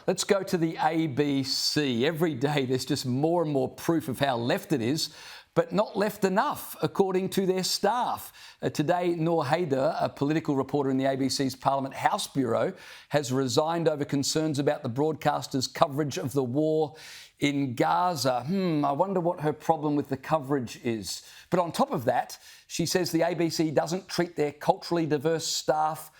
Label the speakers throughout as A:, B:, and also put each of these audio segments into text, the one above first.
A: Let's go to the ABC. Every day there's just more and more proof of how left it is, but not left enough, according to their staff. Today, Noor Haider, a political reporter in the ABC's Parliament House Bureau, has resigned over concerns about the broadcaster's coverage of the war in Gaza. I wonder what her problem with the coverage is. But on top of that, she says the ABC doesn't treat their culturally diverse staff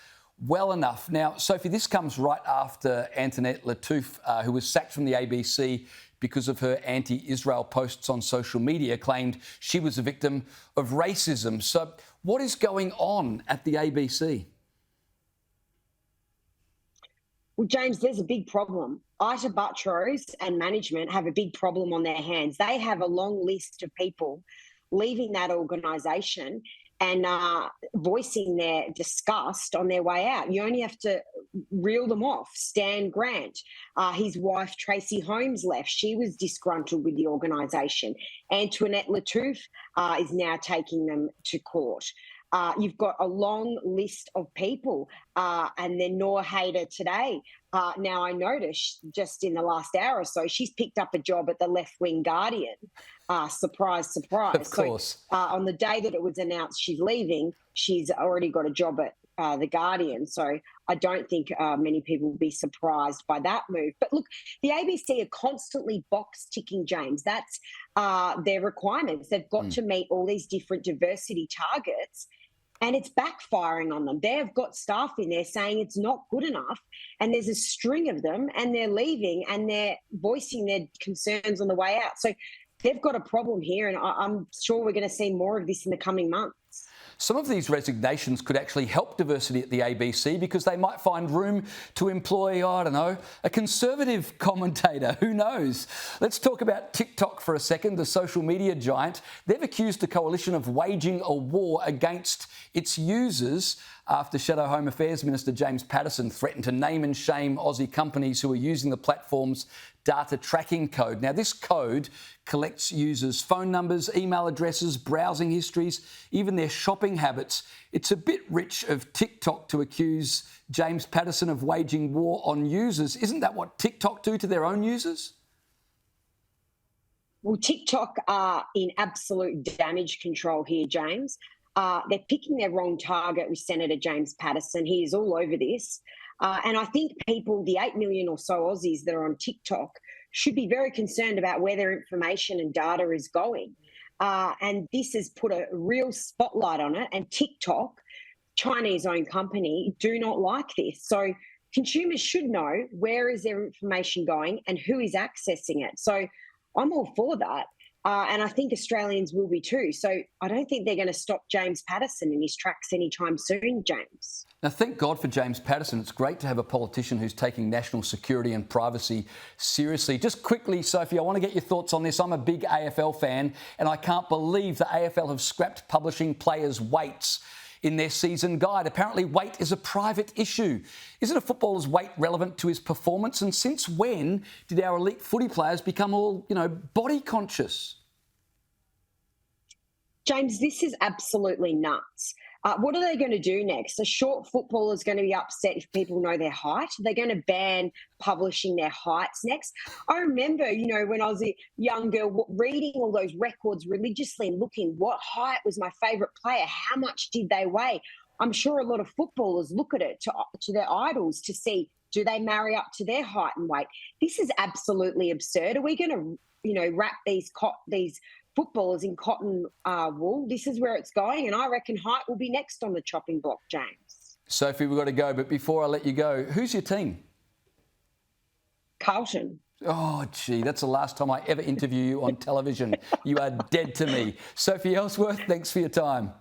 A: well enough. Now, Sophie, this comes right after Antoinette Lattouf, who was sacked from the ABC because of her anti-Israel posts on social media, claimed she was a victim of racism. So what is going on at the ABC?
B: Well, James, there's a big problem. Ita Buttrose and management have a big problem on their hands. They have a long list of people leaving that organisation and voicing their disgust on their way out. You only have to reel them off. Stan Grant, his wife Tracy Holmes left. She was disgruntled with the organisation. Antoinette Lattouf is now taking them to court. You've got a long list of people. And then Noor Haider today. Now, I noticed just in the last hour or so, she's picked up a job at the Left Wing Guardian. Surprise, surprise.
A: Of course.
B: So, on the day that it was announced she's leaving, she's already got a job at the Guardian. So I don't think many people will be surprised by that move. But look, the ABC are constantly box ticking, James. That's their requirements. They've got to meet all these different diversity targets. And it's backfiring on them. They've got staff in there saying it's not good enough. And there's a string of them and they're leaving and they're voicing their concerns on the way out. So they've got a problem here. And I'm sure we're going to see more of this in the coming months.
A: Some of these resignations could actually help diversity at the ABC because they might find room to employ, a conservative commentator. Who knows? Let's talk about TikTok for a second, the social media giant. They've accused the coalition of waging a war against its users after Shadow Home Affairs Minister James Paterson threatened to name and shame Aussie companies who are using the platform's data tracking code. Now, this code collects users' phone numbers, email addresses, browsing histories, even their shopping habits. It's a bit rich of TikTok to accuse James Paterson of waging war on users. Isn't that what TikTok do to their own users?
B: Well, TikTok are in absolute damage control here, James. They're picking their wrong target with Senator James Paterson. He is all over this. And I think people, the 8 million or so Aussies that are on TikTok, should be very concerned about where their information and data is going. And this has put a real spotlight on it. And TikTok, Chinese-owned company, do not like this. So consumers should know where is their information going and who is accessing it. So I'm all for that. And I think Australians will be too. So I don't think they're going to stop James Paterson in his tracks anytime soon, James.
A: Now, thank God for James Paterson. It's great to have a politician who's taking national security and privacy seriously. Just quickly, Sophie, I want to get your thoughts on this. I'm a big AFL fan, and I can't believe the AFL have scrapped publishing players' weights in their season guide. Apparently, weight is a private issue. Isn't a footballer's weight relevant to his performance? And since when did our elite footy players become all, body conscious?
B: James, this is absolutely nuts. What are they going to do next? A short footballer is going to be upset if people know their height. They're going to ban publishing their heights next. I remember, when I was a young girl, reading all those records religiously and looking what height was my favourite player, how much did they weigh? I'm sure a lot of footballers look at it to their idols to see, do they marry up to their height and weight? This is absolutely absurd. Are we going to, wrap these footballers in cotton wool? This is where it's going, and I reckon height will be next on the chopping block, James.
A: Sophie, we've got to go, but before I let you go, who's your team?
B: Carlton.
A: Oh, gee, that's the last time I ever interview you on television. You are dead to me. Sophie Ellsworth, thanks for your time.